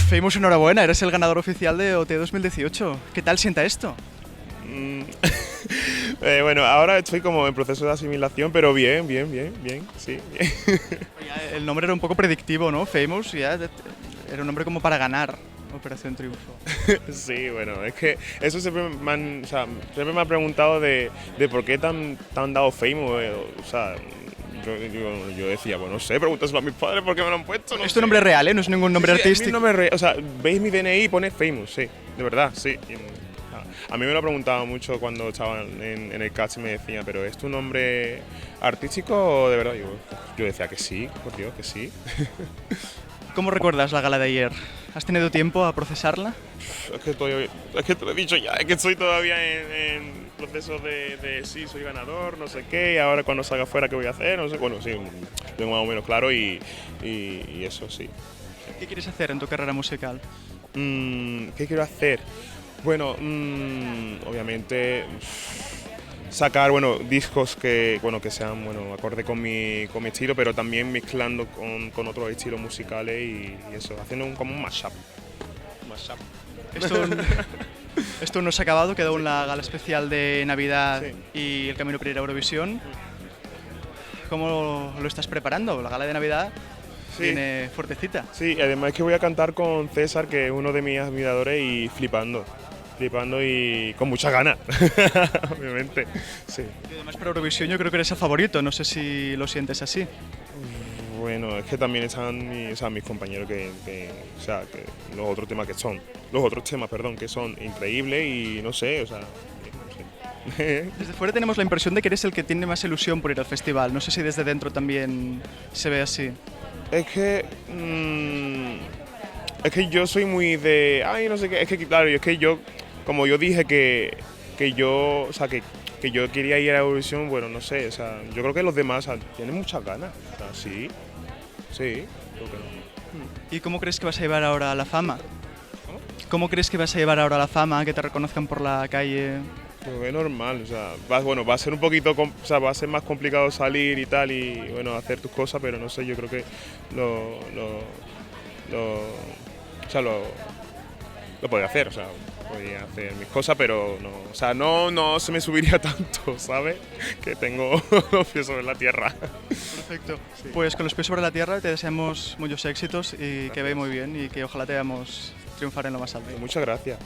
Famous, enhorabuena, eres el ganador oficial de OT 2018. ¿Qué tal sienta esto? Mm, bueno, ahora estoy como en proceso de asimilación, pero bien, sí, bien. El nombre era un poco predictivo, ¿no? Famous, era un nombre como para ganar Operación Triunfo. Sí, bueno, es que eso siempre o sea, siempre me han preguntado de por qué tan dado famous, o sea, yo decía, bueno, no sé, pregúntaselo a mis padres por qué me lo han puesto, no Es tu sé. nombre real, ¿eh? No es ningún nombre Sí, sí, es mi artístico. nombre o sea, veis mi DNI y pone famous, sí, de verdad, sí. A mí me lo preguntaban mucho cuando estaba en el cast y me decían, ¿pero es tu nombre artístico o de verdad? Yo decía que sí, por Dios, que sí. ¿Cómo recuerdas la gala de ayer? ¿Has tenido tiempo a procesarla? Es que te lo he dicho ya, es que estoy todavía en proceso de sí, soy ganador, no sé qué, y ahora cuando salga afuera, ¿qué voy a hacer? No sé, bueno, sí, tengo más o menos claro y eso sí. ¿Qué quieres hacer en tu carrera musical? ¿Qué quiero hacer? Bueno, obviamente sacar discos que sean acorde con mi estilo, pero también mezclando con otros estilos musicales y eso, haciendo como un mashup. Mashup. Esto, esto no se ha acabado, queda aún la gala especial de Navidad Sí. y el camino para ir a Eurovisión. ¿Cómo lo estás preparando? La gala de Navidad Sí. viene fuertecita. Sí, además es que voy a cantar con César, que es uno de mis admiradores, y flipando y con muchas ganas, obviamente. Sí. Y además para Eurovisión yo creo que eres el favorito, no sé si lo sientes así. Bueno, es que también están mis compañeros o sea, que los otros temas, perdón, que son increíbles y no sé, o sea, no sé. Desde fuera tenemos la impresión de que eres el que tiene más ilusión por ir al festival, no sé si desde dentro también se ve así. Es que yo soy muy de, ay, no sé qué, es que claro, es que yo, como yo dije que yo, o sea, que yo quería ir a Eurovisión, bueno, no sé, o sea, yo creo que los demás tienen muchas ganas, o sea, sí, creo que no. ¿Y cómo crees que vas a llevar ahora la fama? ¿Cómo crees que vas a llevar ahora la fama, que te reconozcan por la calle? Creo que es normal, o sea, va a ser un poquito, o sea, va a ser más complicado salir y tal y, bueno, hacer tus cosas, pero no sé, yo creo que o sea, lo podría hacer, o sea, podría hacer mis cosas, pero no, o sea, no se me subiría tanto, ¿sabes? Que tengo los pies sobre la tierra. Perfecto. Pues con los pies sobre la tierra te deseamos muchos éxitos y que vaya muy bien y que ojalá te veamos triunfar en lo más alto. Muchas gracias.